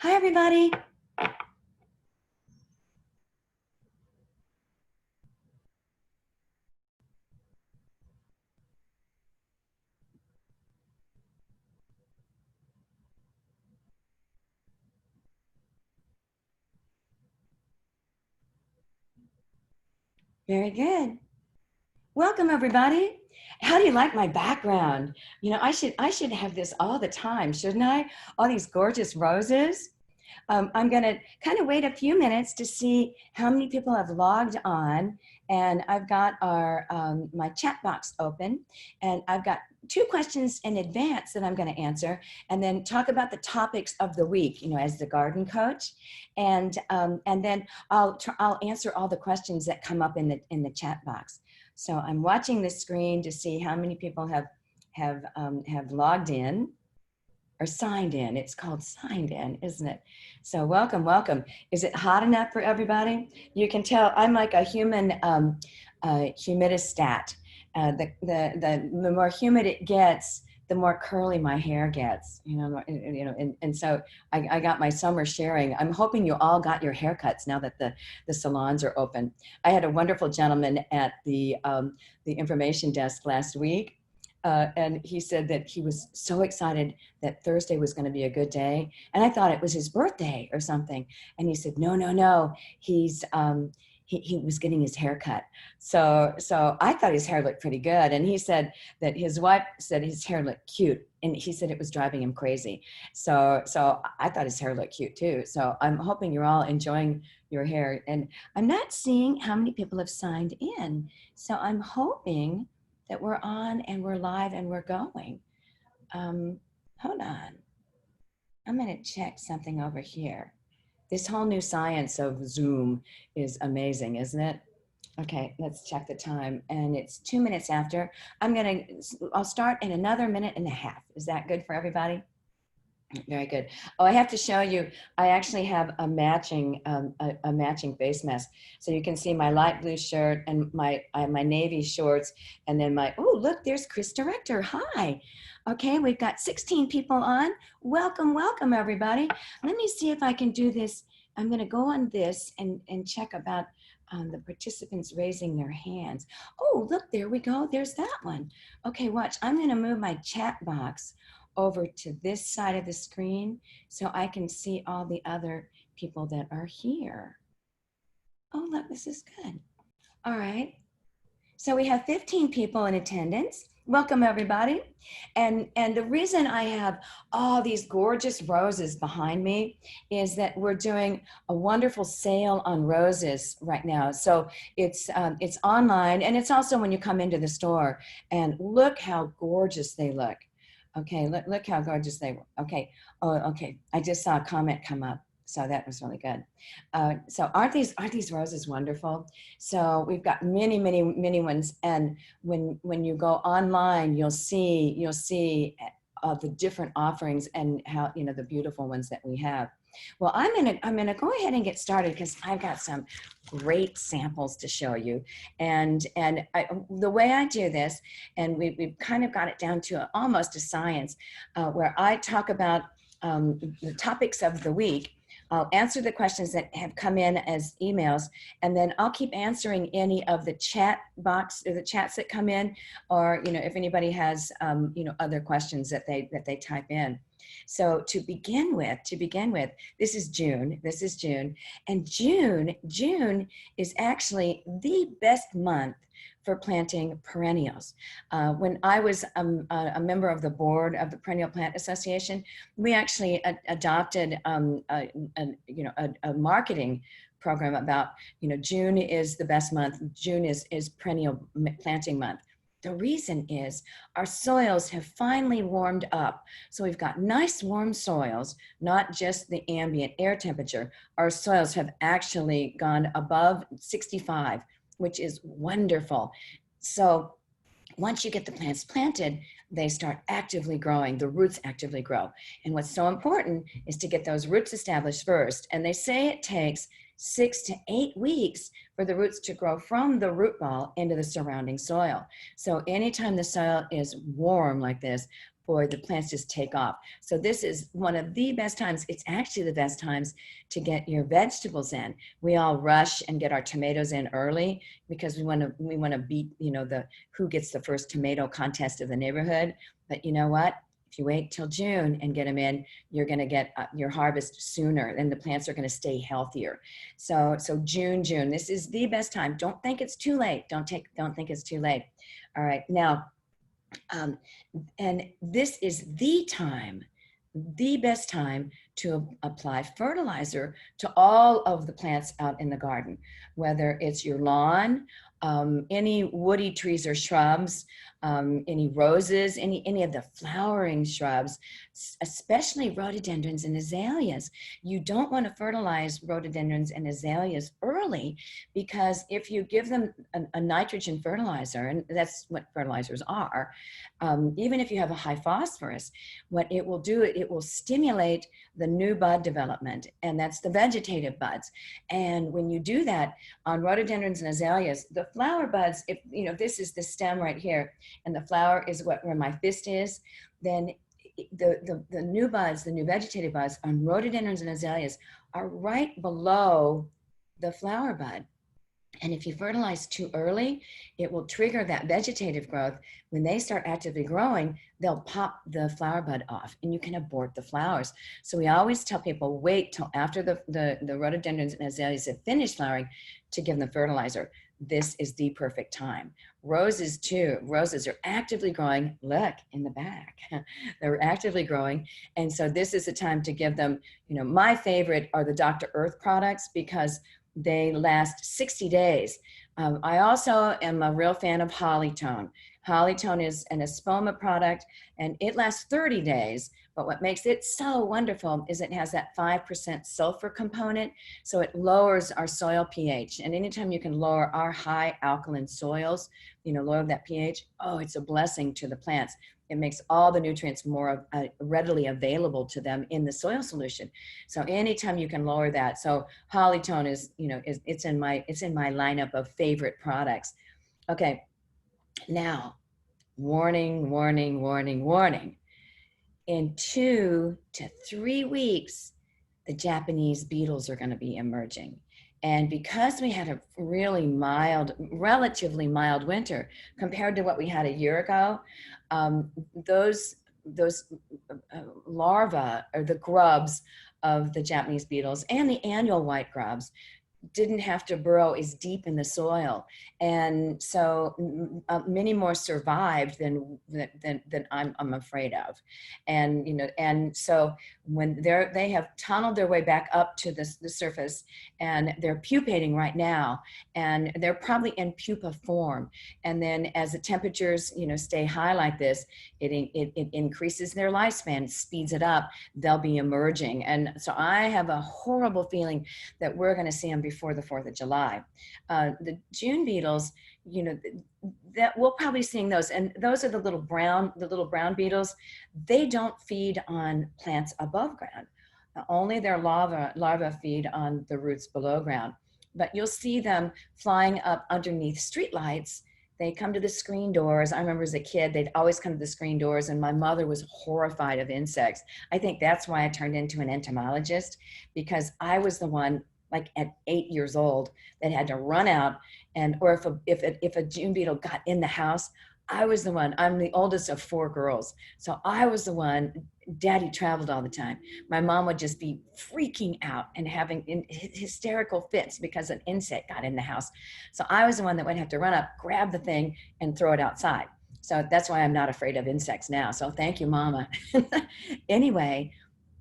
Hi, everybody. Very good. Welcome, everybody. How do you like my background? You know, I should have this all the time, shouldn't I? All these gorgeous roses. I'm going to kind of wait a few minutes to see how many people have logged on. And I've got my chat box open, and I've got 2 questions in advance that I'm going to answer, and then talk about the topics of the week, you know, as the garden coach. And then I'll answer all the questions that come up in the chat box. So I'm watching the screen to see how many people have logged in. Or signed in. It's called signed in, isn't it? So welcome, welcome. Is it hot enough for everybody? You can tell I'm like a human humidistat. The more humid it gets, the more curly my hair gets. And so I got my summer sharing. I'm hoping you all got your haircuts now that the salons are open. I had a wonderful gentleman at the information desk last week. And he said that he was so excited that Thursday was going to be a good day. And I thought it was his birthday or something. And he said, no, he was getting his hair cut. So I thought his hair looked pretty good. And he said that his wife said his hair looked cute. And he said it was driving him crazy. So I thought his hair looked cute too. So I'm hoping you're all enjoying your hair. And I'm not seeing how many people have signed in. So I'm hoping that we're on and we're live and we're going. Hold on. I'm going to check something over here. This whole new science of Zoom is amazing, isn't it? Okay, let's check the time. And it's 2 minutes after. I'll start in another minute and a half. Is that good for everybody? Very good. Oh, I have to show you, I actually have a matching face mask. So you can see my light blue shirt and my navy shorts, and then oh, look, there's Chris Director. Hi. Okay, we've got 16 people on. Welcome, welcome, everybody. Let me see if I can do this. I'm going to go on this and check about the participants raising their hands. Oh, look, there we go. There's that one. Okay, watch. I'm going to move my chat box over to this side of the screen so I can see all the other people that are here. Oh, look, this is good. All right. So we have 15 people in attendance. Welcome, everybody. And the reason I have all these gorgeous roses behind me is that we're doing a wonderful sale on roses right now. So it's online, and it's also when you come into the store. And look how gorgeous they look. Okay, look how gorgeous they were. Okay, oh, okay. I just saw a comment come up, so that was really good. So aren't these roses wonderful? So we've got many ones, and when you go online, you'll see the different offerings and how, you know, the beautiful ones that we have. Well, I'm gonna go ahead and get started because I've got some great samples to show you. And the way I do this, and we've kind of got it down to almost a science, where I talk about the topics of the week. I'll answer the questions that have come in as emails, and then I'll keep answering any of the chat box or the chats that come in, or, you know, if anybody has, you know, other questions that they type in. So to begin with, this is June, and June is actually the best month for planting perennials. When I was a member of the board of the Perennial Plant Association, we actually adopted a marketing program about, you know, June is the best month. June is perennial planting month. The reason is our soils have finally warmed up. So we've got nice warm soils, not just the ambient air temperature. Our soils have actually gone above 65, which is wonderful. So once you get the plants planted, they start actively growing, the roots actively grow. And what's so important is to get those roots established first. And they say it takes 6 to 8 weeks for the roots to grow from the root ball into the surrounding soil. So anytime the soil is warm like this, boy, the plants just take off. So this is one of the best times. It's actually the best times to get your vegetables in. We all rush and get our tomatoes in early because we want to beat, you know, the who gets the first tomato contest of the neighborhood. But you know what? If you wait till June and get them in, you're going to get your harvest sooner, and the plants are going to stay healthier. So June, this is the best time. Don't think it's too late. Don't think it's too late. All right, now, and this is the time, the best time to apply fertilizer to all of the plants out in the garden, whether it's your lawn, any woody trees or shrubs, any roses, any of the flowering shrubs, especially rhododendrons and azaleas. You don't want to fertilize rhododendrons and azaleas early, because if you give them a nitrogen fertilizer, and that's what fertilizers are, even if you have a high phosphorus, what it will do, it will stimulate the new bud development, and that's the vegetative buds. And when you do that on rhododendrons and azaleas, the flower buds, if you know, this is the stem right here, and the flower is where my fist is, then the new buds, the new vegetative buds on rhododendrons and azaleas are right below the flower bud. And if you fertilize too early, it will trigger that vegetative growth. When they start actively growing, they'll pop the flower bud off and you can abort the flowers. So we always tell people, wait till after the rhododendrons and azaleas have finished flowering to give them fertilizer. This is the perfect time. Roses too. Roses are actively growing. Look in the back. They're actively growing. And so this is the time to give them, you know, my favorite are the Dr. Earth products because they last 60 days. I also am a real fan of Hollytone. Hollytone is an espoma product and it lasts 30 days. But what makes it so wonderful is it has that 5% sulfur component. So it lowers our soil pH. And anytime you can lower our high alkaline soils, you know, lower that pH, oh, it's a blessing to the plants. It makes all the nutrients more readily available to them in the soil solution. So anytime you can lower that. So Hollytone is, you know, it's in my lineup of favorite products. Okay, now, warning, warning, warning, warning. In 2 to 3 weeks, the Japanese beetles are going to be emerging. And because we had a really mild, relatively mild winter compared to what we had a year ago, those larvae, or the grubs of the Japanese beetles and the annual white grubs, didn't have to burrow as deep in the soil, and so many more survived than I'm afraid of, and you know, and so when they have tunneled their way back up to the surface, and they're pupating right now, and they're probably in pupa form, and then as the temperatures, you know, stay high like this, it increases their lifespan, speeds it up. They'll be emerging, and so I have a horrible feeling that we're going to see them before the 4th of July. The June beetles, you know, that we'll probably seeing those, and those are the little brown beetles. They don't feed on plants above ground. Only their larvae feed on the roots below ground. But you'll see them flying up underneath streetlights. They come to the screen doors. I remember as a kid, they'd always come to the screen doors, and my mother was horrified of insects. I think that's why I turned into an entomologist, because I was the one, like at 8 years old, that had to run out, and or if a June beetle got in the house, I was the one. I'm the oldest of 4 girls, so I was the one. Daddy traveled all the time. My mom would just be freaking out and having hysterical fits because an insect got in the house. So I was the one that would have to run up, grab the thing, and throw it outside. So that's why I'm not afraid of insects now. So thank you, Mama. Anyway,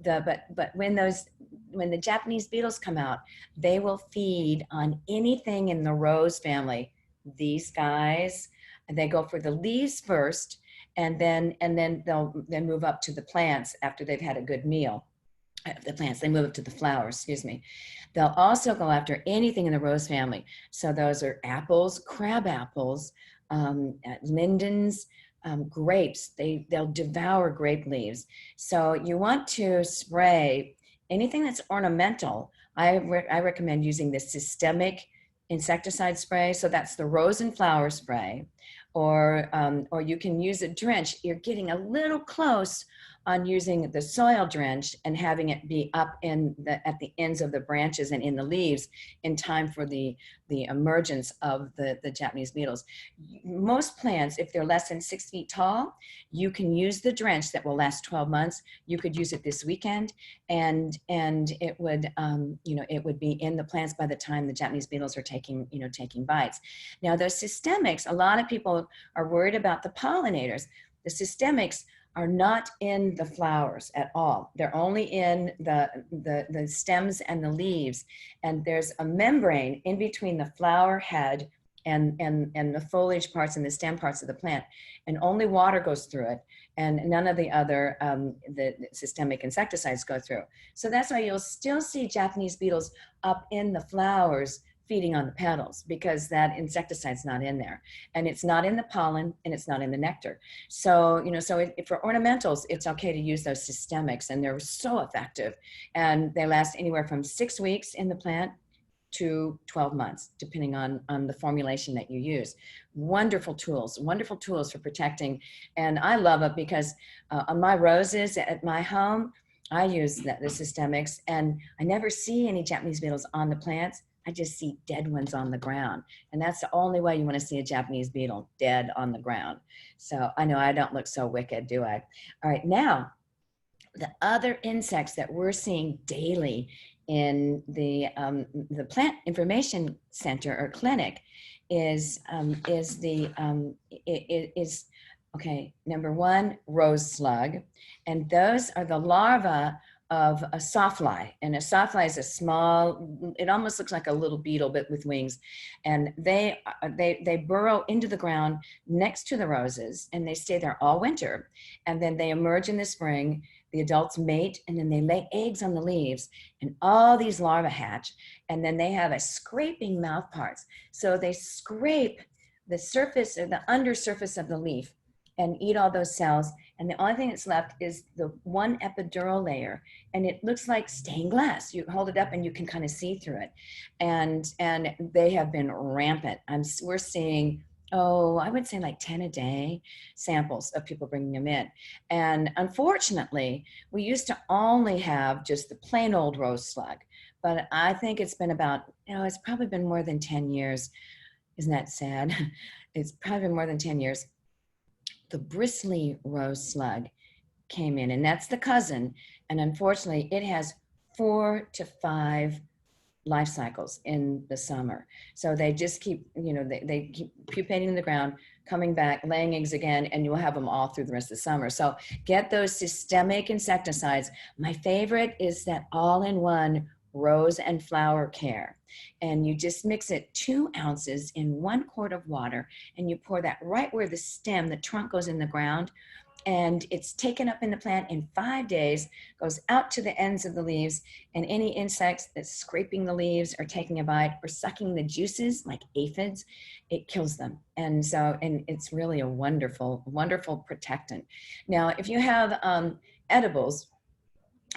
but when the Japanese beetles come out, they will feed on anything in the rose family. These guys, they go for the leaves first, and then they'll move up to the plants after they've had a good meal. The plants, they move up to the flowers, excuse me. They'll also go after anything in the rose family. So those are apples, crab apples, lindens, grapes. They'll devour grape leaves. So you want to spray anything that's ornamental. I recommend using the systemic insecticide spray. So that's the rose and flower spray. or you can use a drench. You're getting a little close on using the soil drench and having it be up in at the ends of the branches and in the leaves in time for the emergence of the Japanese beetles. Most plants, if they're less than 6 feet tall, you can use the drench that will last 12 months. You could use it this weekend, and it would it would be in the plants by the time the Japanese beetles are taking bites. Now those systemics, a lot of people are worried about the pollinators. The systemics are not in the flowers at all. They're only in the stems and the leaves. And there's a membrane in between the flower head and the foliage parts and the stem parts of the plant. And only water goes through it. And none of the other the systemic insecticides go through. So that's why you'll still see Japanese beetles up in the flowers feeding on the petals, because that insecticide's not in there, and it's not in the pollen, and it's not in the nectar. So for ornamentals, it's okay to use those systemics, and they're so effective, and they last anywhere from 6 weeks in the plant to 12 months, depending on the formulation that you use. Wonderful tools for protecting. And I love it because on my roses at my home, I use the systemics, and I never see any Japanese beetles on the plants. I just see dead ones on the ground. And that's the only way you want to see a Japanese beetle, dead on the ground. So I know I don't look so wicked, do I? All right, now, the other insects that we're seeing daily in the Plant Information Center or clinic is number one, rose slug. And those are the larvae of a sawfly. And a sawfly is a small, it almost looks like a little beetle, but with wings. And they burrow into the ground next to the roses, and they stay there all winter. And then they emerge in the spring. The adults mate, and then they lay eggs on the leaves, and all these larvae hatch. And then they have a scraping mouth parts. So they scrape the surface or the undersurface of the leaf and eat all those cells. And the only thing that's left is the one epidural layer, and it looks like stained glass. You hold it up and you can kind of see through it. And they have been rampant. We're seeing, I would say like 10 a day samples of people bringing them in. And unfortunately, we used to only have just the plain old rose slug, but I think it's been about, it's probably been more than 10 years. Isn't that sad? It's probably been more than 10 years. The bristly rose slug came in, and that's the cousin. And unfortunately, it has 4 to 5 life cycles in the summer. So they just keep, they keep pupating in the ground, coming back, laying eggs again, and you'll have them all through the rest of the summer. So get those systemic insecticides. My favorite is that all-in-one rose and flower care. And you just mix it 2 ounces in 1 quart of water, and you pour that right where the stem, the trunk goes in the ground, and it's taken up in the plant in 5 days, goes out to the ends of the leaves, and any insects that's scraping the leaves or taking a bite or sucking the juices like aphids, it kills them. And it's really a wonderful, wonderful protectant. Now, if you have edibles,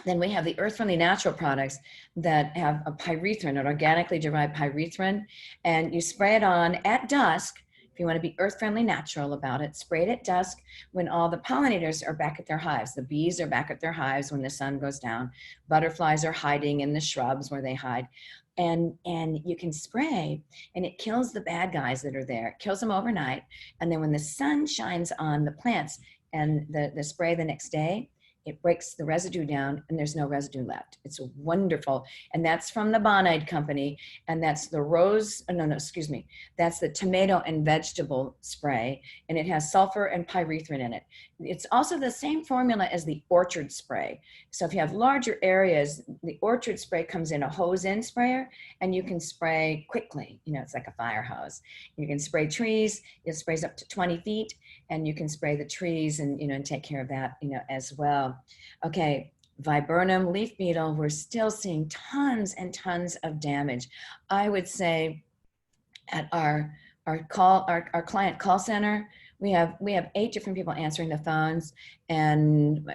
then we have the earth-friendly natural products that have a pyrethrin, an organically derived pyrethrin, and you spray it on at dusk. If you want to be earth-friendly natural about it, spray it at dusk when all the pollinators are back at their hives. The bees are back at their hives when the sun goes down. Butterflies are hiding in the shrubs where they hide. And you can spray, and it kills the bad guys that are there. It kills them overnight. And then when the sun shines on the plants and the spray the next day, it breaks the residue down, and there's no residue left. It's wonderful. And that's from the Bonide Company. And that's the that's the tomato and vegetable spray. And it has sulfur and pyrethrin in it. It's also the same formula as the orchard spray. So if you have larger areas, the orchard spray comes in a hose-in sprayer, and you can spray quickly. It's like a fire hose. You can spray trees. It sprays up to 20 feet, and you can spray the trees and, and take care of that, as well. Okay, Viburnum leaf beetle, we're still seeing tons and tons of damage. I would say at our client call center, we have 8 different people answering the phones, and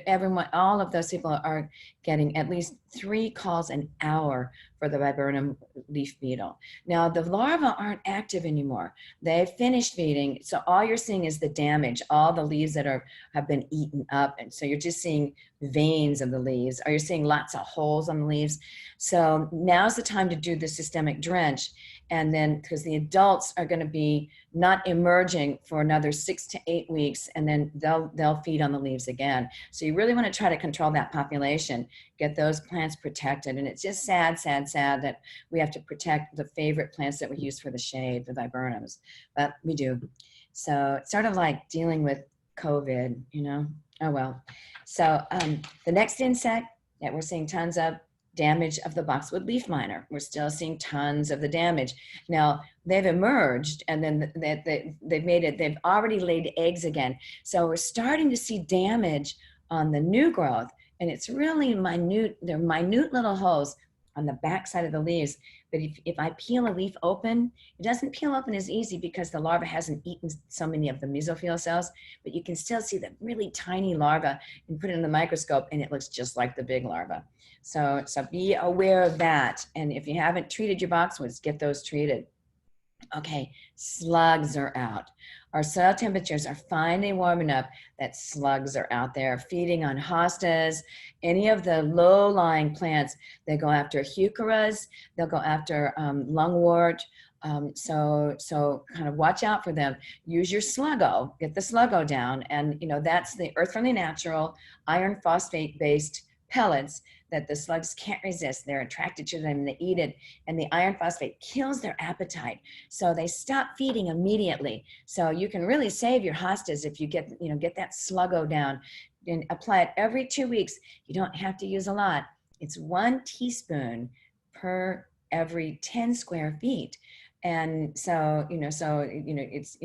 everyone, all of those people are getting at least 3 calls an hour for the Viburnum leaf beetle. Now the larvae aren't active anymore. They've finished feeding, so all you're seeing is the damage, all the leaves that have been eaten up, and so you're just seeing veins of the leaves, or you're seeing lots of holes on the leaves. So now's the time to do the systemic drench, and then because the adults are going to be not emerging for another 6 to 8 weeks, and then they'll feed on the leaves again. So you really want to try to control that population, get those plants protected. And it's just sad, sad, sad that we have to protect the favorite plants that we use for the shade, the viburnums, but we do. So it's sort of like dealing with COVID, you know. Oh well. So the next insect that we're seeing tons of, damage of the boxwood leaf miner. We're still seeing tons of the damage. Now they've emerged, and then they've made it, they've already laid eggs again. So we're starting to see damage on the new growth, and it's really minute. They're minute little holes on the back side of the leaves. But if I peel a leaf open, it doesn't peel open as easy because the larva hasn't eaten so many of the mesophyll cells, but you can still see the really tiny larva and put it in the microscope and it looks just like the big larva. So be aware of that. And if you haven't treated your boxwoods, get those treated. Okay, slugs are out. Our soil temperatures are finally warm enough that slugs are out there feeding on hostas, any of the low-lying plants. They go after heucheras, they'll go after lungwort. So kind of watch out for them. Use your sluggo, get the sluggo down. And you know, that's the Earth Friendly Natural iron phosphate-based pellets that the slugs can't resist. They're attracted to them and they eat it, and the iron phosphate kills their appetite. So they stop feeding immediately. So you can really save your hostas if you get that sluggo down and apply it every 2 weeks. You don't have to use a lot. It's 1 teaspoon per every 10 square feet. And so, it's,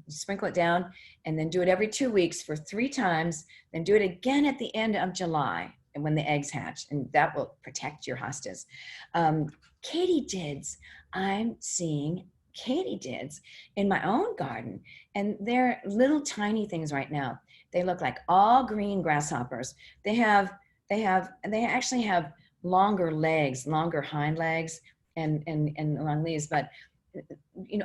sprinkle it down and then do it every 2 weeks for 3 times, then do it again at the end of July and when the eggs hatch, and that will protect your hostas. Katydids, I'm seeing katydids in my own garden, and they're little tiny things right now. They look like all green grasshoppers. They actually have longer legs, longer hind legs, and long leaves. But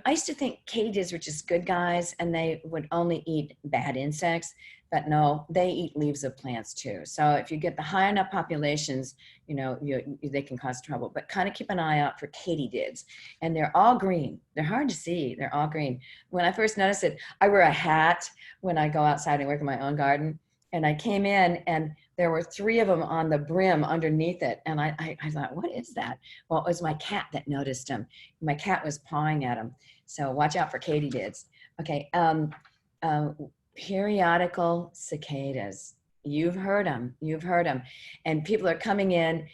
I used to think katydids were just good guys and they would only eat bad insects, but no, they eat leaves of plants too. So if you get the high enough populations, they can cause trouble. But kind of keep an eye out for katydids, and they're all green. They're hard to see. They're all green. When I first noticed it, I wear a hat when I go outside and work in my own garden, and I came in and there were 3 of them on the brim underneath it. And I thought, what is that? Well, it was my cat that noticed them. My cat was pawing at them. So watch out for katydids. Okay, periodical cicadas. You've heard them. And people are coming in,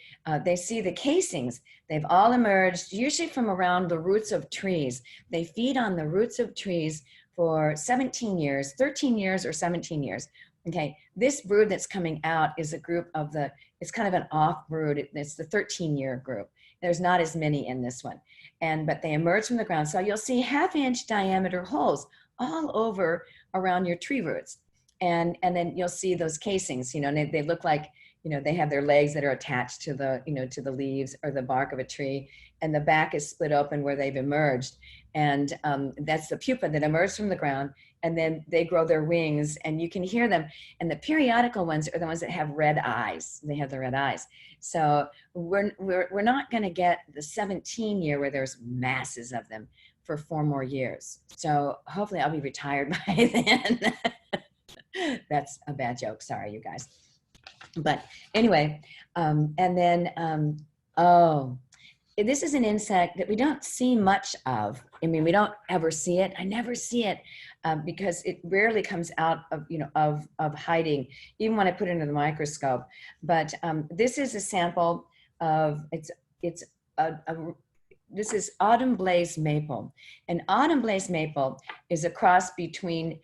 they see the casings. They've all emerged, usually from around the roots of trees. They feed on the roots of trees for 17 years, 13 years or 17 years. Okay, this brood that's coming out is a group of it's kind of an off brood. It's the 13-year group. There's not as many in this one. But they emerge from the ground. So you'll see 1/2-inch diameter holes all over around your tree roots. And then you'll see those casings, and they look like, they have their legs that are attached to to the leaves or the bark of a tree, and the back is split open where they've emerged. And that's the pupa that emerged from the ground, and then they grow their wings, and you can hear them. And the periodical ones are the ones that have red eyes. They have the red eyes. So we're not going to get the 17-year where there's masses of them for 4 more years. So hopefully I'll be retired by then. That's a bad joke. Sorry, you guys. But anyway, this is an insect that we don't see much of. I mean, we don't ever see it. I never see it because it rarely comes out of hiding, even when I put it under the microscope. But this is a sample of, this is autumn blaze maple. And autumn blaze maple is a cross between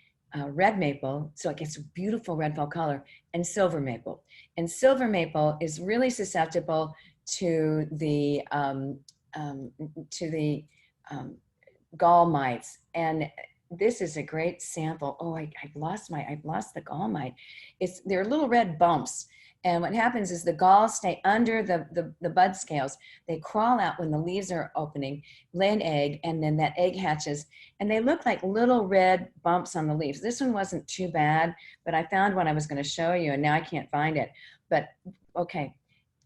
red maple, so it gets a beautiful red fall color, and silver maple. And silver maple is really susceptible to the Gall mites. And this is a great sample. Oh, I've lost the Gall Mite. They're little red bumps. And what happens is the galls stay under the bud scales. They crawl out when the leaves are opening, lay an egg, and then that egg hatches. And they look like little red bumps on the leaves. This one wasn't too bad, but I found one I was going to show you, and now I can't find it. But okay,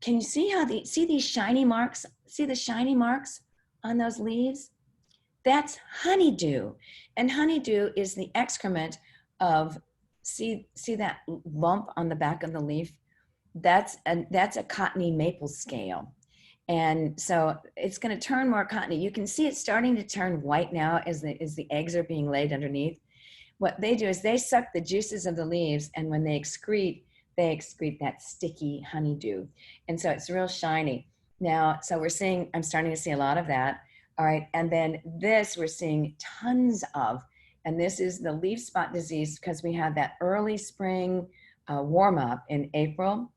can you see see these shiny marks? See the shiny marks on those leaves? That's honeydew. And honeydew is the excrement of, see that lump on the back of the leaf? That's a cottony maple scale. And so it's going to turn more cottony. You can see it starting to turn white now as the eggs are being laid underneath. What they do is they suck the juices of the leaves, and when they excrete that sticky honeydew. And so it's real shiny. Now, so I'm starting to see a lot of that. All right. And then this we're seeing tons of, and this is the leaf spot disease because we had that early spring warm up in April.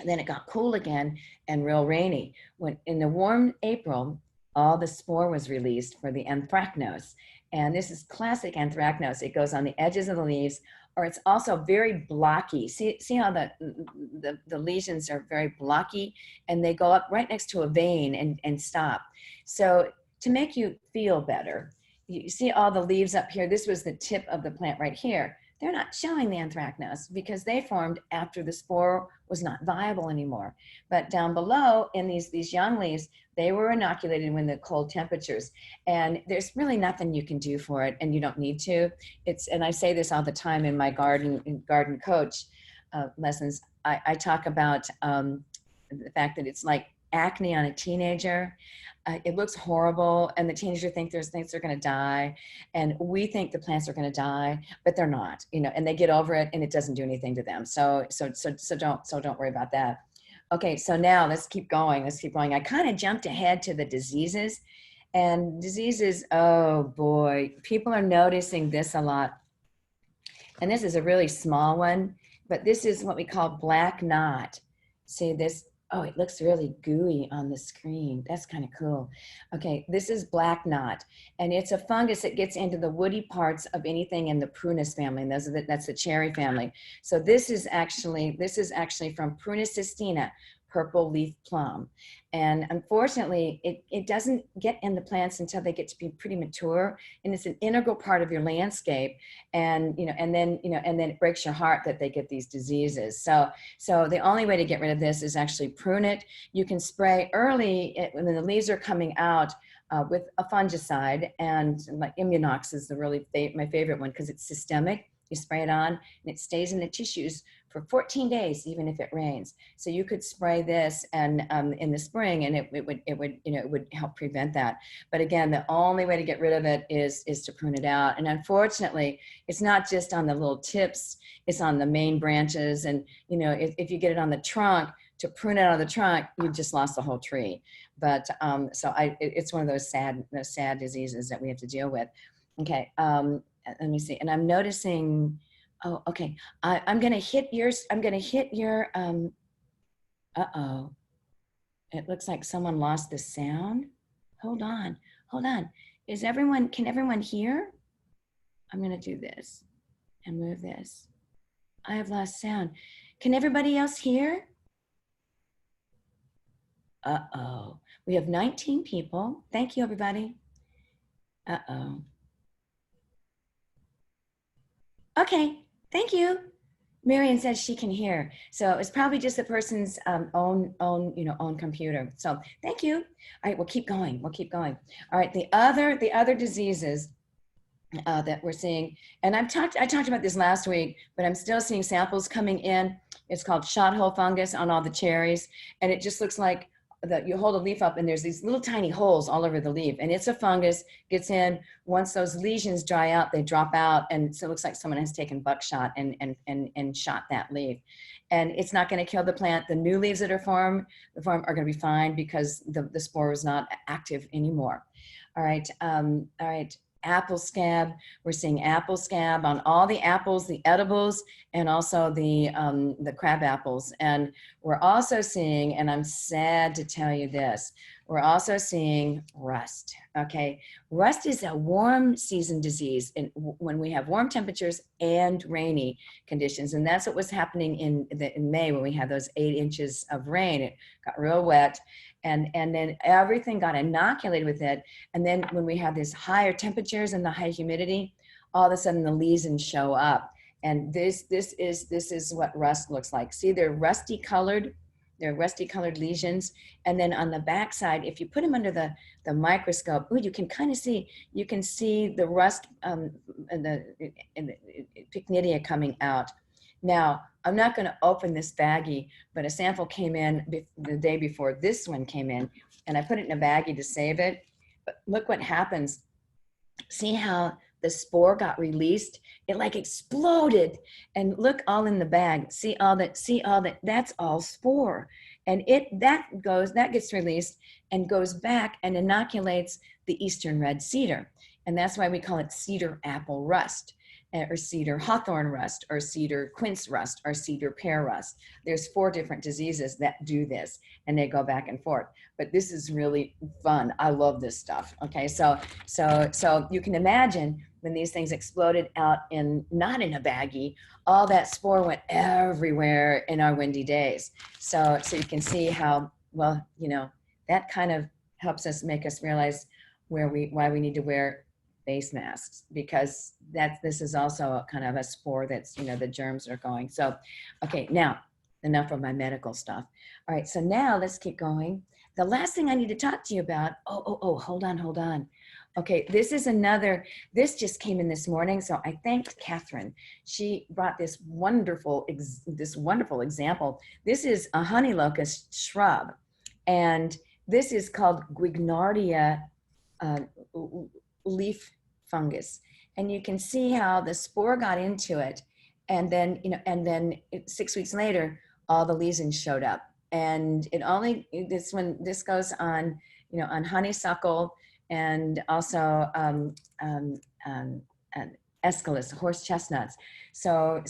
And then it got cool again and real rainy. When in the warm April, all the spore was released for the anthracnose. And this is classic anthracnose. It goes on the edges of the leaves, or it's also very blocky. See how the lesions are very blocky, and they go up right next to a vein and stop. So to make you feel better, you see all the leaves up here. This was the tip of the plant right here. They're not showing the anthracnose because they formed after the spore was not viable anymore. But down below in these young leaves, they were inoculated when the cold temperatures. And there's really nothing you can do for it, and you don't need to. And I say this all the time in my garden coach lessons. I talk about the fact that it's like acne on a teenager. It looks horrible, and the teenager thinks they're going to die, and we think the plants are going to die, but they're not, and they get over it, and it doesn't do anything to them. So don't worry about that. Okay, so now let's keep going. I kind of jumped ahead to the diseases, and diseases. Oh boy, people are noticing this a lot, and this is a really small one, but this is what we call black knot. See this? Oh, it looks really gooey on the screen. That's kind of cool. Okay, this is black knot, and it's a fungus that gets into the woody parts of anything in the Prunus family, and that's the cherry family. So this is actually from Prunus cystina, purple leaf plum. And unfortunately, it doesn't get in the plants until they get to be pretty mature, and it's an integral part of your landscape. And then it breaks your heart that they get these diseases. So the only way to get rid of this is actually prune it. You can spray early when the leaves are coming out with a fungicide, and like Immunox is my favorite one because it's systemic. You spray it on, and it stays in the tissues for 14 days, even if it rains. So you could spray this and in the spring, and it would help prevent that. But again, the only way to get rid of it is to prune it out. And unfortunately, it's not just on the little tips; it's on the main branches. And if you get it on the trunk, to prune it out of the trunk, you just lost the whole tree. But it's one of those sad diseases that we have to deal with. Okay. Let me see. And I'm noticing, oh, okay. I'm going to hit yours. I'm going to hit your, uh-oh. It looks like someone lost the sound. Hold on. Can everyone hear? I'm going to do this and move this. I have lost sound. Can everybody else hear? Uh-oh. We have 19 people. Thank you, everybody. Uh-oh. Okay, thank you. Marion says she can hear. So it's probably just the person's own computer. So thank you. All right, we'll keep going. All right, the other diseases that we're seeing, and I talked about this last week, but I'm still seeing samples coming in. It's called shot hole fungus on all the cherries, and it just looks like that you hold a leaf up and there's these little tiny holes all over the leaf, and it's a fungus, gets in. Once those lesions dry out, they drop out, and so it looks like someone has taken buckshot and shot that leaf. And it's not going to kill the plant. The new leaves that are formed are going to be fine because the spore is not active anymore. All right. Apple scab. We're seeing apple scab on all the apples, the edibles, and also the crab apples. And we're also seeing, and I'm sad to tell you this, we're also seeing rust. Okay, rust is a warm season disease when we have warm temperatures and rainy conditions, and that's what was happening in May when we had those 8 inches of rain. It got real wet, and then everything got inoculated with it. And then when we have these higher temperatures and the high humidity, all of a sudden the lesions show up. And this is what rust looks like. See, they're rusty colored lesions. And then on the backside, if you put them under the microscope, ooh, you can kind of see, you can see the rust and the pycnidia coming out. Now, I'm not going to open this baggie, but a sample came in the day before this one came in, and I put it in a baggie to save it. But look what happens. See how the spore got released? It like exploded, and look, all in the bag. See all that, that's all spore. And that gets released and goes back and inoculates the eastern red cedar. And that's why we call it cedar apple rust, or cedar hawthorn rust, or cedar quince rust, or cedar pear rust. There's 4 different diseases that do this, and they go back and forth. But this is really fun. I love this stuff. Okay, so you can imagine when these things exploded out not in a baggie, all that spore went everywhere in our windy days. So you can see how, well, that kind of helps us make us realize why we need to wear face masks, because this is also kind of a spore that's, the germs are going. So, okay, now enough of my medical stuff. All right, so now let's keep going. The last thing I need to talk to you about, hold on. Okay, this just came in this morning, so I thanked Catherine. She brought this wonderful example. This is a honey locust shrub, and this is called Guignardia leaf fungus. And you can see how the spore got into it, and then 6 weeks later, all the lesions showed up. And this goes on, on honeysuckle, and also Aesculus, horse chestnuts. So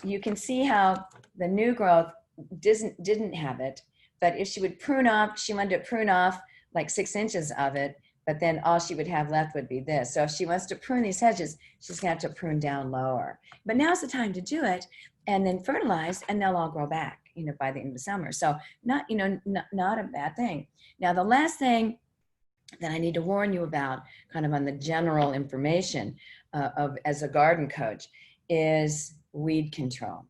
you can see how the new growth didn't have it, but if she would prune off, she wanted to prune off like 6 inches of it, but then all she would have left would be this. So if she wants to prune these hedges, she's going to have to prune down lower. But now's the time to do it, and then fertilize, and they'll all grow back, by the end of the summer. So not a bad thing. Now, the last thing that I need to warn you about, kind of on the general information as a garden coach, is weed control.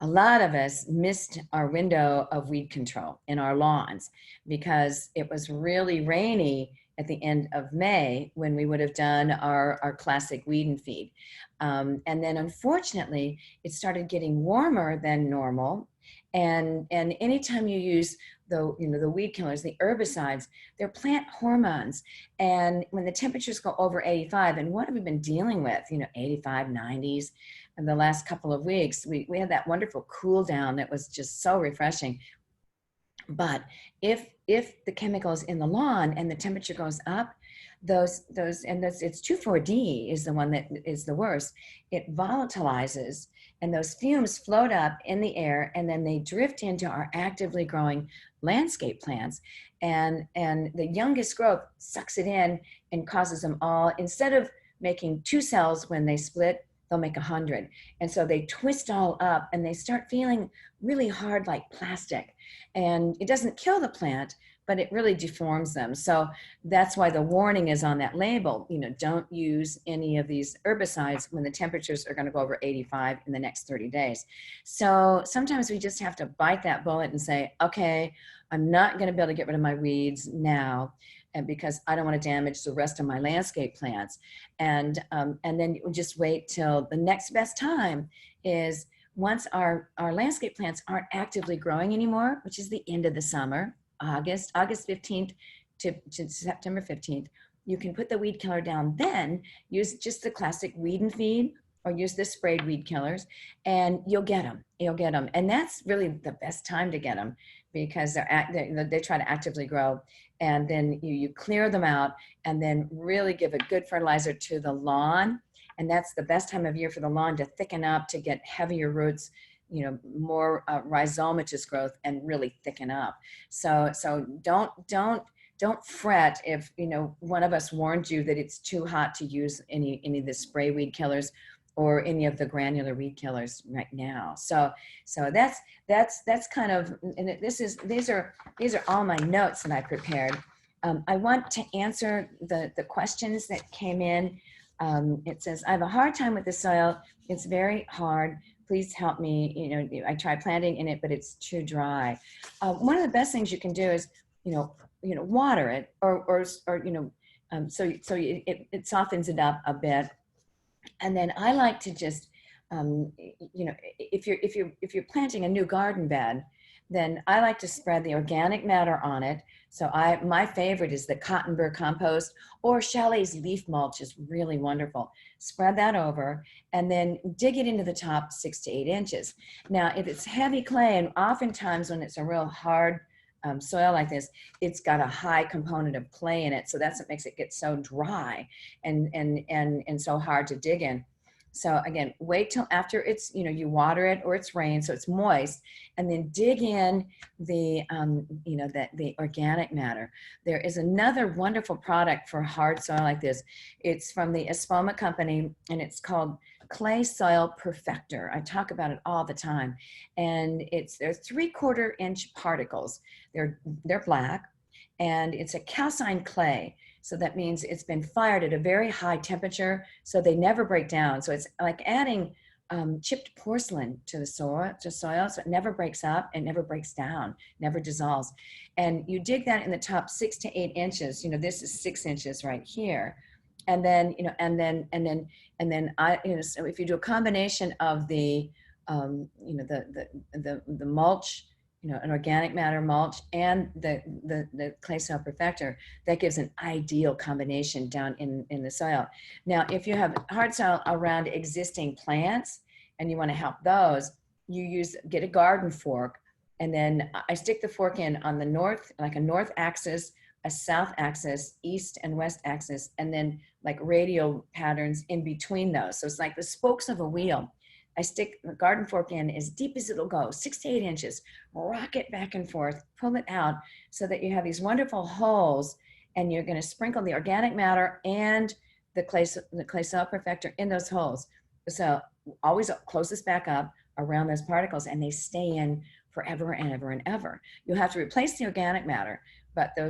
A lot of us missed our window of weed control in our lawns because it was really rainy at the end of May when we would have done our classic weed and feed. And then unfortunately, it started getting warmer than normal. And anytime you use the weed killers, the herbicides, they're plant hormones. And when the temperatures go over 85, and what have we been dealing with, 85, 90s, in the last couple of weeks, we had that wonderful cool down that was just so refreshing. But if the chemicals in the lawn and the temperature goes up, it's 2,4-D is the one that is the worst. It volatilizes, and those fumes float up in the air, and then they drift into our actively growing landscape plants, and the youngest growth sucks it in and causes them all, instead of making 2 cells when they split, they'll make 100. And so they twist all up, and they start feeling really hard like plastic. And it doesn't kill the plant, but it really deforms them. So that's why the warning is on that label. Don't use any of these herbicides when the temperatures are going to go over 85 in the next 30 days. So sometimes we just have to bite that bullet and say, okay, I'm not going to be able to get rid of my weeds now, and because I don't want to damage the rest of my landscape plants. And then you just wait till the next best time is once our landscape plants aren't actively growing anymore, which is the end of the summer, August 15th to September 15th, you can put the weed killer down, then use just the classic weed and feed, or use the sprayed weed killers, and you'll get them. And that's really the best time to get them, because they try to actively grow. And then you clear them out, and then really give a good fertilizer to the lawn. And that's the best time of year for the lawn to thicken up, to get heavier roots, more rhizomatous growth, and really thicken up. So don't don't fret if, one of us warned you that it's too hot to use any of the spray weed killers or any of the granular weed killers right now. So that's kind of, and these are all my notes that I prepared. I want to answer the questions that came in. It says, I have a hard time with the soil. It's very hard. Please help me. I tried planting in it, but it's too dry. One of the best things you can do is, water it, or so it softens it up a bit. And then I like to just, if you're planting a new garden bed, then I like to spread the organic matter on it. So my favorite is the cotton burr compost, or Chalet's leaf mulch is really wonderful. Spread that over and then dig it into the top 6 to 8 inches. Now, if it's heavy clay, and oftentimes when it's a real hard soil like this, it's got a high component of clay in it. So that's what makes it get so dry and so hard to dig in. So again, wait till after it's, you water it or it's rain, so it's moist, and then dig in the, the organic matter. There is another wonderful product for hard soil like this. It's from the Espoma company, and it's called Clay Soil Perfector. I talk about it all the time. And they're 3/4 inch particles. They're black, and it's a calcined clay. So that means it's been fired at a very high temperature, so they never break down. So it's like adding chipped porcelain to the soil, so it never breaks up, it never breaks down, never dissolves. And you dig that in the top 6 to 8 inches. This is 6 inches right here. And then, so if you do a combination of the, the mulch, an organic matter mulch, and the clay soil perfector, that gives an ideal combination down in the soil. Now, if you have hard soil around existing plants and you want to help those, get a garden fork, and then I stick the fork in on the north, like a north axis, a south axis, east and west axis, and then like radial patterns in between those. So it's like the spokes of a wheel. I stick the garden fork in as deep as it'll go, 6 to 8 inches, rock it back and forth, pull it out so that you have these wonderful holes, and you're going to sprinkle the organic matter and the clay soil perfector in those holes. So always close this back up around those particles, and they stay in forever and ever and ever. You'll have to replace the organic matter, but the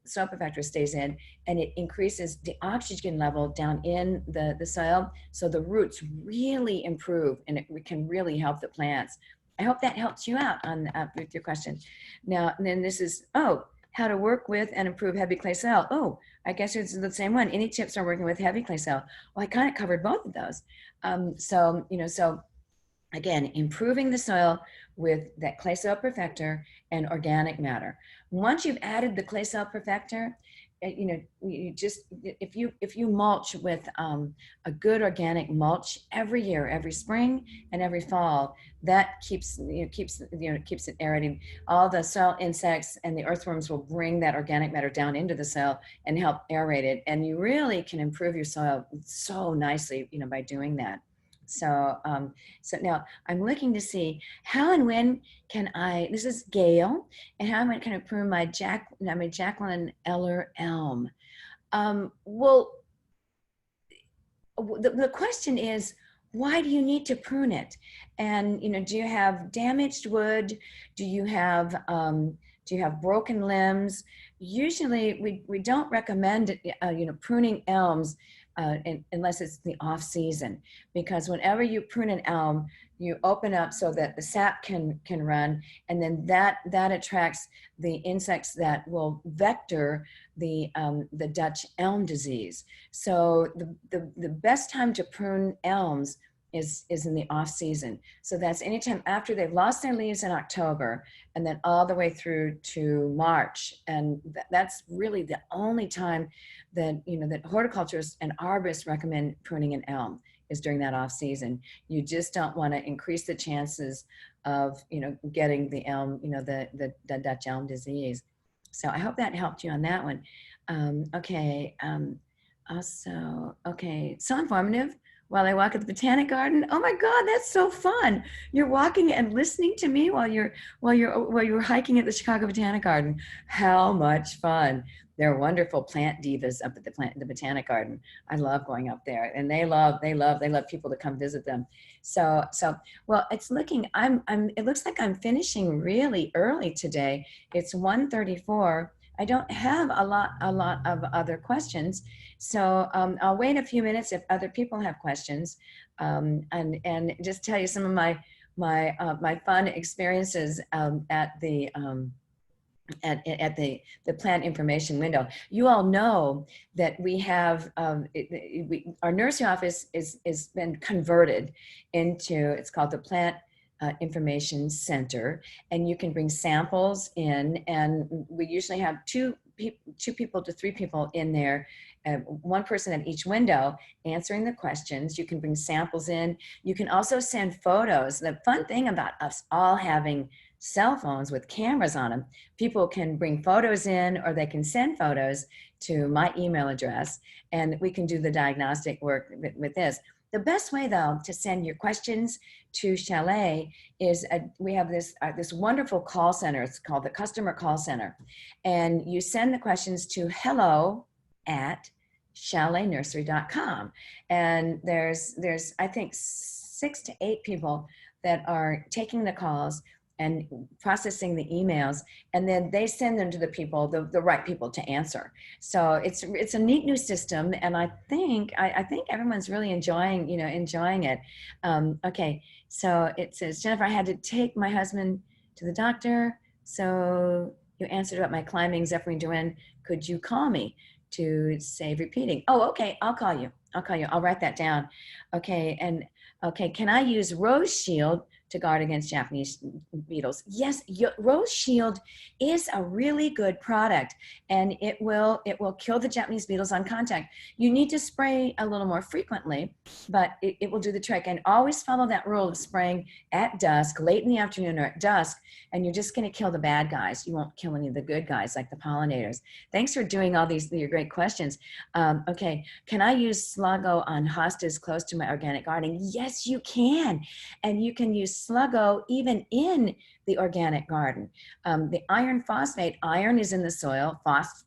soil perfector stays in, and it increases the oxygen level down in the soil, so the roots really improve, and it can really help the plants. I hope that helps you out with your question. Now, and then this is, how to work with and improve heavy clay soil. Oh, I guess it's the same one. Any tips on working with heavy clay soil? Well, I kind of covered both of those. So again, improving the soil with that clay soil perfector and organic matter. Once you've added the clay soil perfector, if you mulch with a good organic mulch every year, every spring and every fall, that keeps it aerating. All the soil insects and the earthworms will bring that organic matter down into the soil and help aerate it. And you really can improve your soil so nicely, by doing that. So now I'm looking to see how and when can this is Gall, and how can I prune my Jacqueline Eller elm? Well, the question is, why do you need to prune it? And, do you have damaged wood? Do you have broken limbs? Usually we don't recommend, pruning elms unless it's the off season, because whenever you prune an elm, you open up so that the sap can run, and then that attracts the insects that will vector the Dutch elm disease. So the best time to prune elms is in the off season. So that's anytime after they've lost their leaves in October, and then all the way through to March. And that's really the only time that, that horticulturists and arborists recommend pruning an elm, is during that off season. You just don't want to increase the chances of, getting the elm, the Dutch elm disease. So I hope that helped you on that one. Okay. So informative. while I walk at the Botanic Garden. Oh my God, that's so fun! You're walking and listening to me while you're hiking at the Chicago Botanic Garden. How much fun! They're wonderful plant divas up at the Botanic Garden. I love going up there, and they love people to come visit them. So well, it's looking. It looks like I'm finishing really early today. It's 1:34. I don't have a lot of other questions, so I'll wait a few minutes if other people have questions, and just tell you some of my fun experiences at the plant information window. You all know that we have our nursery office is been converted into, it's called the Plant Information Center, and you can bring samples in, and we usually have two people to three people in there, one person at each window answering the questions. You can bring samples in. You can also send photos. The fun thing about us all having cell phones with cameras on them, people can bring photos in, or they can send photos to my email address, and we can do the diagnostic work with this. The best way, though, to send your questions to Chalet is we have this wonderful call center. It's called the Customer Call Center, and you send the questions to hello@chaletnursery.com, and there's I think 6 to 8 people that are taking the calls and processing the emails, and then they send them to the people, the right people to answer. So it's a neat new system, and I think everyone's really enjoying it. Okay, so it says, Jennifer, I had to take my husband to the doctor. So you answered about my climbing, Zephyrine Duran. Could you call me to save repeating? Oh, okay, I'll call you. I'll write that down. Okay, and okay, can I use Rose Shield to guard against Japanese beetles? Yes, Rose Shield is a really good product, and it will kill the Japanese beetles on contact. You need to spray a little more frequently, but it will do the trick. And always follow that rule of spraying at dusk, late in the afternoon or at dusk, and you're just going to kill the bad guys. You won't kill any of the good guys like the pollinators. Thanks for doing all your great questions. Okay, can I use Sluggo on hostas close to my organic gardening? Yes, you can. And you can use Sluggo even in the organic garden. The iron phosphate, iron is in the soil,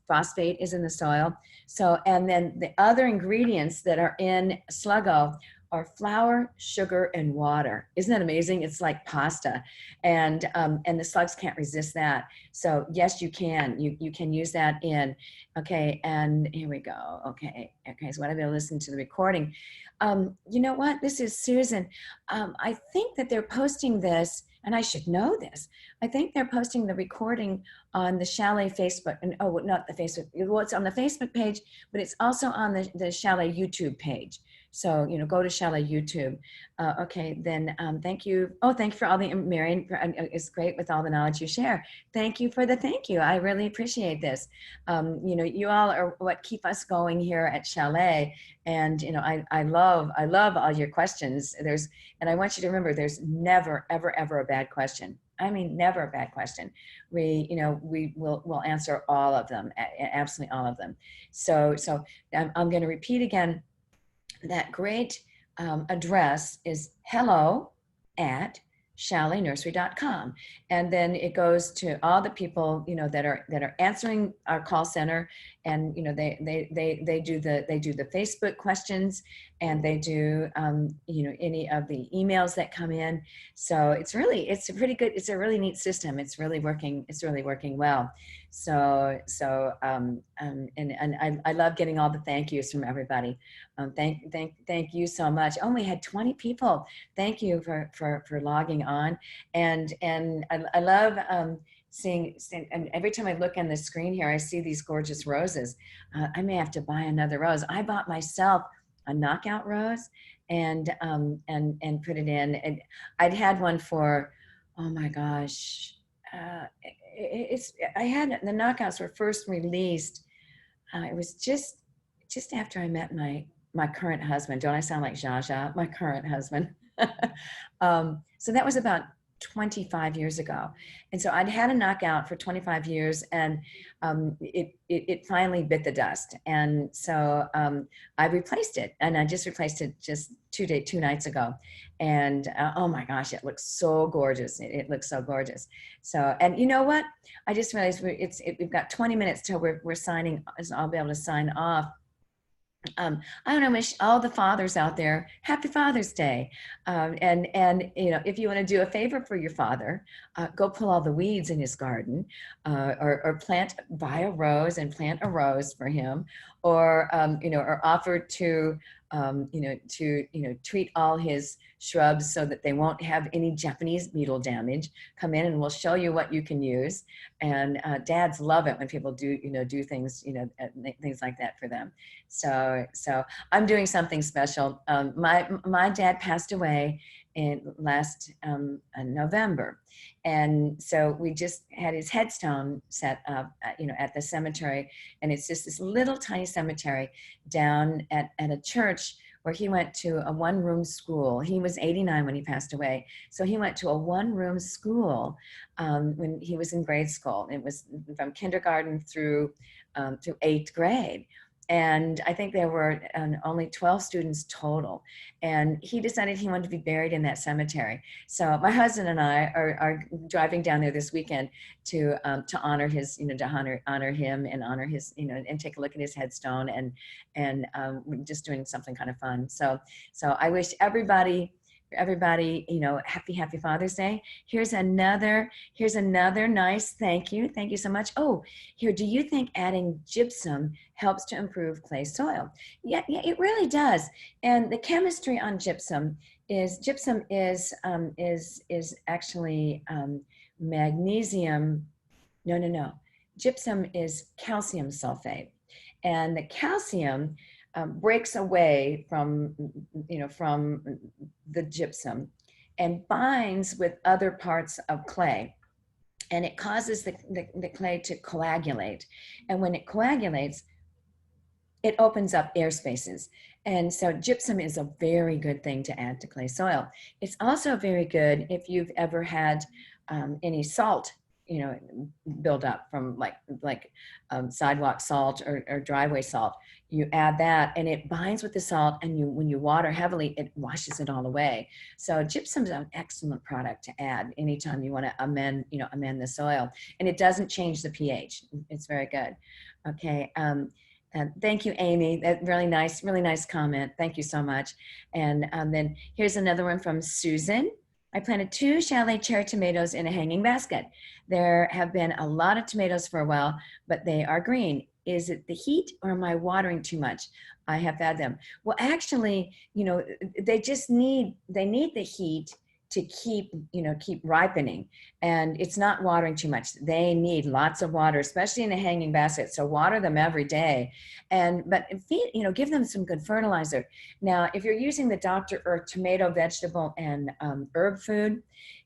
phosphate is in the soil. So, and then the other ingredients that are in Sluggo are flour, sugar, and water. Isn't that amazing? It's like pasta, and the slugs can't resist that. So yes, you can. You can use that in. Okay, and here we go. Okay. So when I've been listening to the recording, you know what? This is Susan. I think that they're posting this, and I should know this. I think they're posting the recording on the Chalet Facebook, and not the Facebook. Well, it's on the Facebook page, but it's also on the Chalet YouTube page. So, go to Chalet YouTube. Okay, then thank you. Oh, thank you for all the, Marion, it's great with all the knowledge you share. Thank you for the thank you. I really appreciate this. You all are what keep us going here at Chalet. And, I love all your questions. And I want you to remember, there's never, ever, ever a bad question. I mean, never a bad question. We'll answer all of them, absolutely all of them. So I'm going to repeat again. That great address is hello@chaletnursery.com, and then it goes to all the people that are answering our call center, and they do the Facebook questions, and they do any of the emails that come in. So it's a really neat system. It's really working well. So and I love getting all the thank yous from everybody. Thank you so much. Oh, we had 20 people. Thank you for logging on, and I love seeing, and every time I look on the screen here, I see these gorgeous roses. I may have to buy another rose. I bought myself a knockout rose and put it in. And I'd had one for, oh my gosh, I had, the knockouts were first released. It was just after I met my current husband. Don't I sound like Zsa Zsa? My current husband. So that was about 25 years ago. And so I'd had a knockout for 25 years, and it finally bit the dust. And so I replaced it, and I just replaced it just two nights ago. And oh my gosh, it looks so gorgeous. It looks so gorgeous. So, and you know what? I just realized we've got 20 minutes till we're signing, so I'll be able to sign off. I want to wish all the fathers out there Happy Father's Day, and you know, if you want to do a favor for your father, go pull all the weeds in his garden, or buy a rose and plant a rose for him, or you know, or offer to treat all his shrubs so that they won't have any Japanese beetle damage. Come in and we'll show you what you can use. And dads love it when people do things, things like that for them. So I'm doing something special. My dad passed away in last November. And so we just had his headstone set up, at the cemetery. And it's just this little tiny cemetery down at a church where he went to a one-room school. He was 89 when he passed away. So he went to a one-room school when he was in grade school. It was from kindergarten through 8th grade. And I think there were only 12 students total. And he decided he wanted to be buried in that cemetery. So my husband and I are driving down there this weekend to honor his, to honor him and honor his, and take a look at his headstone, and we're just doing something kind of fun. So I wish everybody, happy Father's Day. Here's another nice thank you so much. Oh, here, do you think adding gypsum helps to improve clay soil? Yeah, it really does. And the chemistry on gypsum is actually magnesium. No, gypsum is calcium sulfate, and the calcium breaks away from the gypsum and binds with other parts of clay, and it causes the clay to coagulate. And when it coagulates, it opens up air spaces. And so gypsum is a very good thing to add to clay soil. It's also very good if you've ever had any salt build up from like sidewalk salt or driveway salt. You add that and it binds with the salt, and when you water heavily, it washes it all away. So gypsum is an excellent product to add anytime you want to amend the soil, and it doesn't change the pH. It's very good. Okay. Thank you, Amy. That really nice comment. Thank you so much. And then here's another one from Susan. I planted 2 chalet cherry tomatoes in a hanging basket. There have been a lot of tomatoes for a while, but they are green. Is it the heat, or am I watering too much? I have had them. Well, actually, they just need the heat to keep ripening, and it's not watering too much. They need lots of water, especially in a hanging basket. So water them every day, but give them some good fertilizer. Now, if you're using the Dr. Earth tomato, vegetable, and herb food,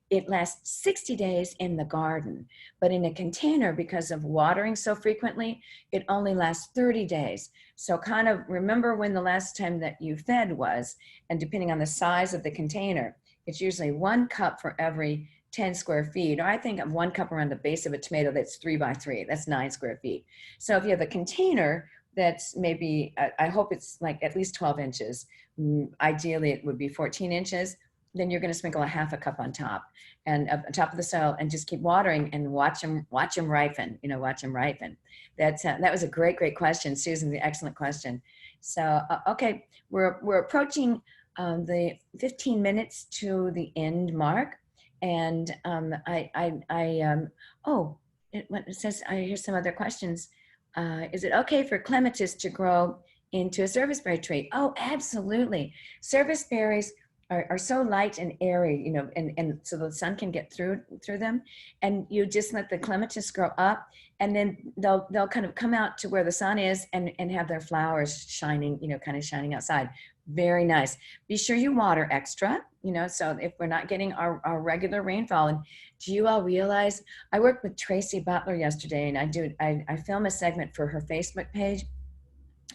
it lasts 60 days in the garden, but in a container, because of watering so frequently, it only lasts 30 days. So kind of remember when the last time that you fed was, and depending on the size of the container, it's usually 1 cup for every 10 square feet. Or I think of 1 cup around the base of a tomato that's 3 by 3, that's 9 square feet. So if you have a container that's maybe, I hope it's like at least 12 inches. Ideally, it would be 14 inches. Then you're going to sprinkle a half a cup on top, and on top of the soil, and just keep watering and watch them ripen. Watch them ripen. That was a great question, Susan. The excellent question. So okay, we're approaching the 15 minutes to the end mark, and it says I hear some other questions. Is it okay for clematis to grow into a serviceberry tree? Oh, absolutely. Serviceberries are so light and airy, and so the sun can get through them, and you just let the clematis grow up, and then they'll kind of come out to where the sun is and have their flowers shining, kind of shining outside. Very nice. Be sure you water extra, so if we're not getting our regular rainfall. And do you all realize, I worked with Tracy Butler yesterday, and I film a segment for her Facebook page,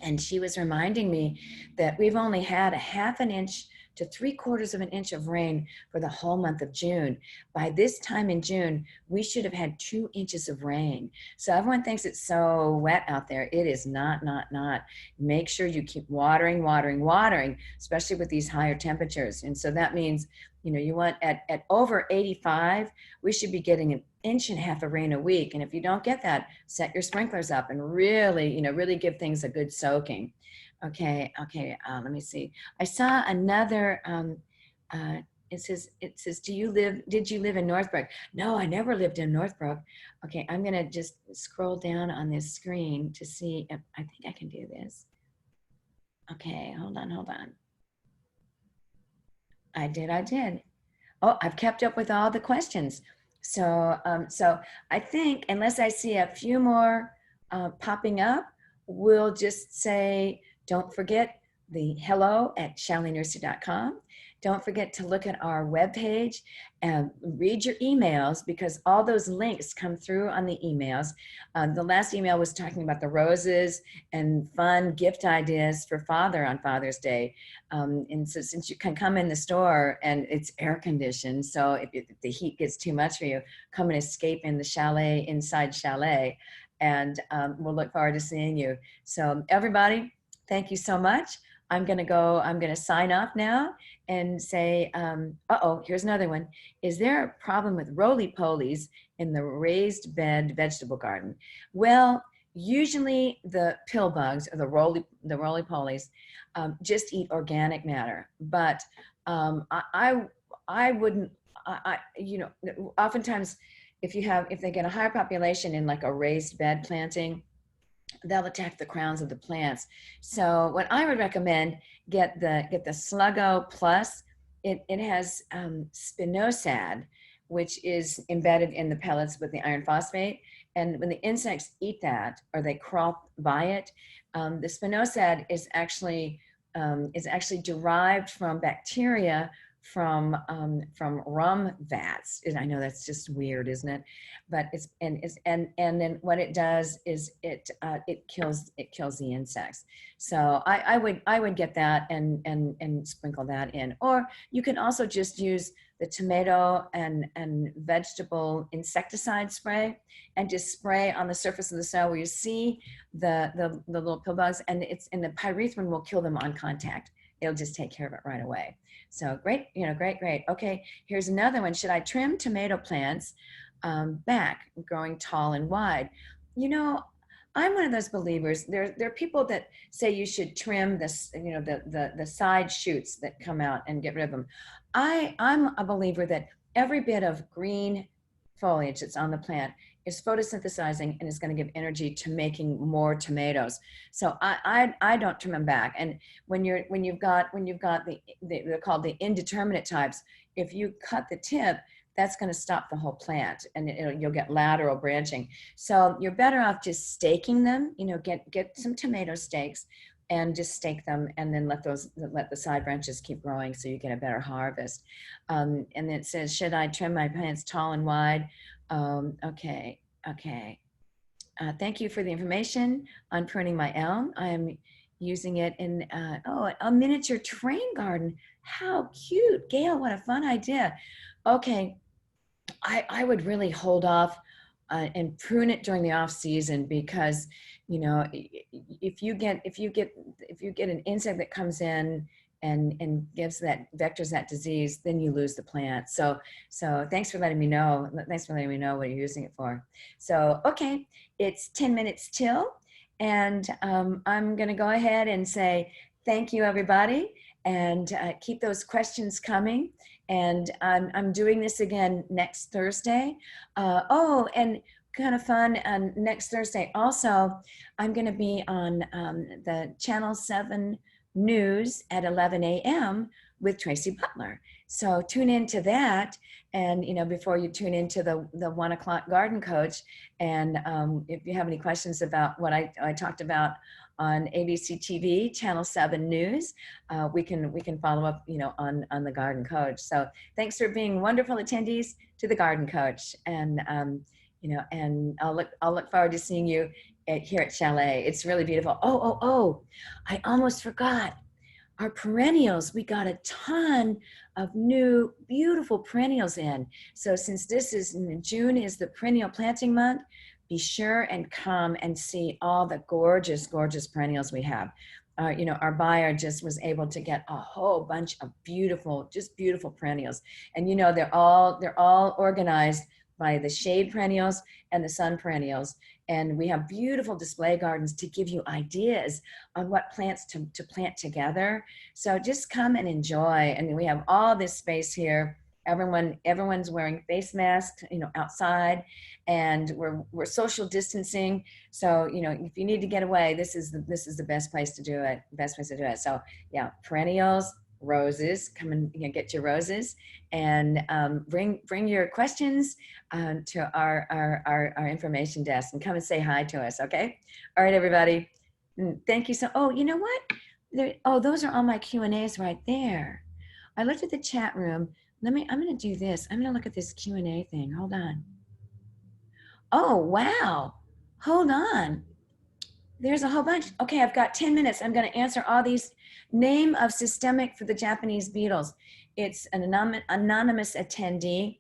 and she was reminding me that we've only had a half an inch to 3/4 of an inch of rain for the whole month of June. By this time in June, we should have had 2 inches of rain. So everyone thinks it's so wet out there. It is not. Make sure you keep watering, especially with these higher temperatures. And so that means, you want at over 85, we should be getting 1.5 inches of rain a week. And if you don't get that, set your sprinklers up and really, really give things a good soaking. Okay. Let me see. I saw another, it says, did you live in Northbrook? No, I never lived in Northbrook. Okay. I'm going to just scroll down on this screen to see if I think I can do this. Okay. Hold on. I did. Oh, I've kept up with all the questions. So I think, unless I see a few more popping up, we'll just say, don't forget the hello@shaleynursery.com. Don't forget to look at our webpage and read your emails, because all those links come through on the emails. The last email was talking about the roses and fun gift ideas for Father on Father's Day. And so since you can come in the store and it's air conditioned, so if the heat gets too much for you, come and escape in the chalet, inside chalet. And we'll look forward to seeing you. So everybody, thank you so much. I'm going to sign off now and say, here's another one. Is there a problem with roly-polies in the raised bed vegetable garden? Well, usually the pill bugs or the roly-polies just eat organic matter. But I wouldn't, oftentimes if they get a higher population in like a raised bed planting, they'll attack the crowns of the plants. So what I would recommend, get the Sluggo Plus. It has spinosad, which is embedded in the pellets with the iron phosphate. And when the insects eat that, or they crawl by it, the spinosad is actually derived from bacteria from rum vats. And I know that's just weird, isn't it? But and then what it does is it kills the insects. So I would get that and sprinkle that in. Or you can also just use the tomato and vegetable insecticide spray and just spray on the surface of the soil where you see the little pill bugs, and the pyrethrin will kill them on contact. It'll just take care of it right away. So great, great. Okay, here's another one. Should I trim tomato plants back, growing tall and wide? I'm one of those believers. There are people that say you should trim this, the side shoots that come out and get rid of them. I'm a believer that every bit of green foliage that's on the plant is photosynthesizing and is going to give energy to making more tomatoes. So I don't trim them back. And when you've got they're called the indeterminate types, if you cut the tip, that's going to stop the whole plant, and you'll get lateral branching. So you're better off just staking them. Get some tomato stakes and just stake them, and then let the side branches keep growing so you get a better harvest. And it says, should I trim my plants tall and wide? Okay. Thank you for the information on pruning my elm. I am using it in a miniature train garden. How cute, Gail! What a fun idea. Okay, I would really hold off and prune it during the off season, because if you get an insect that comes in and vectors that disease, then you lose the plant. So thanks for letting me know. Thanks for letting me know what you're using it for. So okay, it's 10 minutes till, and I'm going to go ahead and say thank you, everybody, and keep those questions coming. And I'm doing this again next Thursday. And kind of fun, next Thursday also, I'm going to be on the Channel 7 News at 11 a.m. with Tracy Butler. So tune into that, and before you tune into the 1 o'clock Garden Coach. And if you have any questions about what I talked about on ABC TV, Channel 7 News, we can follow up, on the Garden Coach. So thanks for being wonderful attendees to the Garden Coach, and and I'll look forward to seeing you here at Chalet. It's really beautiful. Oh, I almost forgot. Our perennials, we got a ton of new beautiful perennials in. So since this is June is the perennial planting month, be sure and come and see all the gorgeous, gorgeous perennials we have. You know, our buyer just was able to get a whole bunch of beautiful, just beautiful perennials. And you know, they're all organized by the shade perennials and the sun perennials. And we have beautiful display gardens to give you ideas on what plants to plant together. So just come and enjoy. And we have all this space here. Everyone's wearing face masks, you know, outside, and we're social distancing. So, you know, if you need to get away, this is the best place to do it. Best place to do it. So yeah, perennials, roses. Come and, you know, get your roses, and bring your questions to our information desk, and come and say hi to us. Okay. All right, everybody. Thank you. So, oh, you know what? Oh, those are all my Q&As right there. I looked at the chat room. I'm going to do this. I'm going to look at this Q&A thing. Hold on. Oh, wow. Hold on. There's a whole bunch. Okay, I've got 10 minutes. I'm going to answer all these. Name of systemic for the Japanese beetles. It's an anonymous attendee.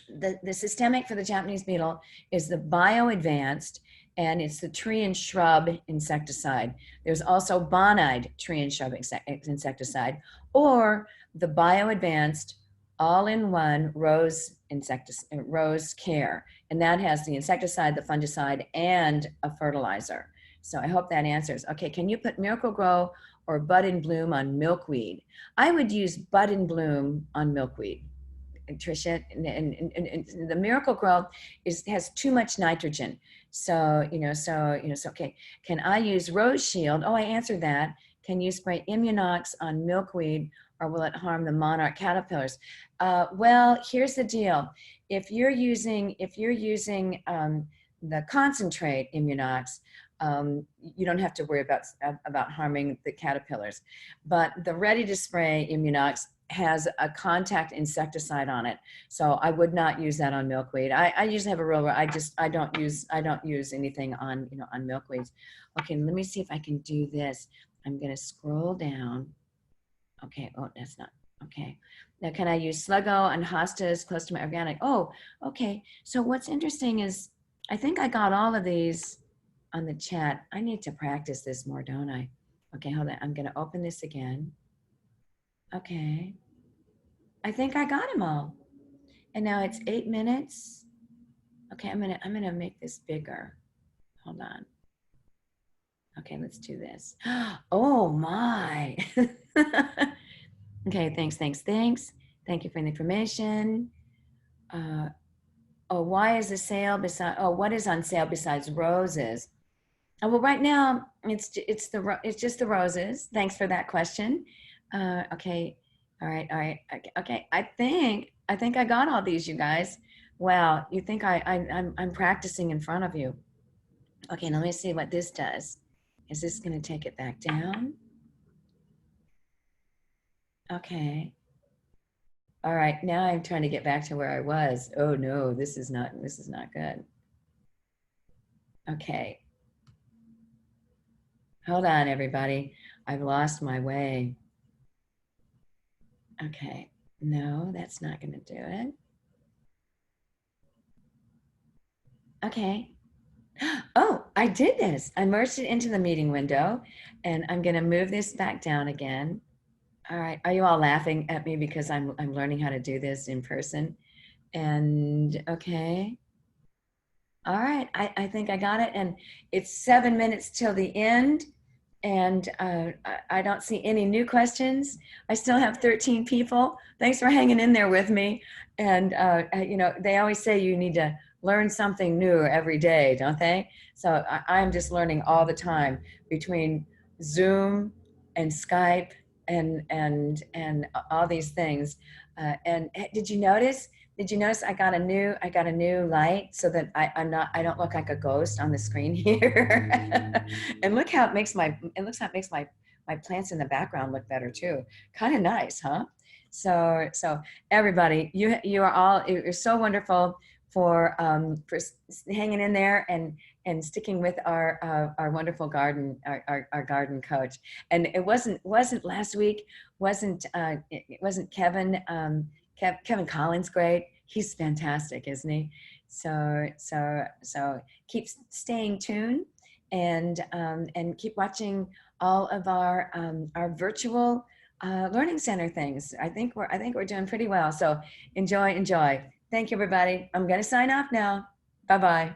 The systemic for the Japanese beetle is the bio-advanced, and it's the tree and shrub insecticide. There's also bonide tree and shrub insecticide, or the bio-advanced all-in-one rose care. And that has the insecticide, the fungicide, and a fertilizer. So I hope that answers. Okay, can you put Miracle Grow or Bud and Bloom on milkweed? I would use Bud and Bloom on milkweed, Tricia. And the Miracle Grow has too much nitrogen. So, okay. Can I use Rose Shield? Oh, I answered that. Can you spray Immunox on milkweed, or will it harm the monarch caterpillars? Well, here's the deal. If you're using the concentrate Immunox, you don't have to worry about harming the caterpillars. But the ready to spray Immunox has a contact insecticide on it, so I would not use that on milkweed. I usually have a rule where I don't use anything on on milkweeds. Okay, let me see if I can do this. I'm going to scroll down. Okay, oh, that's not okay. Now, can I use Sluggo and Hostas close to my organic? Oh, okay. So what's interesting is I think I got all of these on the chat. I need to practice this more, don't I? Okay, hold on. I'm going to open this again. Okay. I think I got them all. And now it's 8 minutes. Okay, I'm gonna make this bigger. Hold on. Okay, let's do this. Oh my. Okay, thanks. Thank you for the information. Oh, why is the sale beside? Oh, what is on sale besides roses? Oh, well, right now it's just the roses. Thanks for that question. Okay, all right. Okay, I think I got all these, you guys. Wow, you think I'm practicing in front of you? Okay, let me see what this does. Is this going to take it back down? Okay. All right, now I'm trying to get back to where I was. Oh no, this is not good. Okay. Hold on, everybody. I've lost my way. Okay. No, that's not going to do it. Okay. Oh, I did this. I merged it into the meeting window, and I'm going to move this back down again. All right. Are you all laughing at me because I'm learning how to do this in person? And okay. All right. I think I got it. And it's 7 minutes till the end. And I don't see any new questions. I still have 13 people. Thanks for hanging in there with me. And, they always say you need to learn something new every day, don't they? So I'm just learning all the time between Zoom and Skype and all these things. And did you notice I got a new light so that I don't look like a ghost on the screen here. And look how it makes my plants in the background look better too. Kind of nice, huh? So everybody, you're so wonderful. hanging in there and sticking with our wonderful garden, our garden coach. And it wasn't last week, it wasn't Kevin, Kevin Collins great? He's fantastic, isn't he? So keep staying tuned and keep watching all of our virtual learning center things. I think we're doing pretty well. So enjoy. Thank you, everybody. I'm going to sign off now. Bye-bye.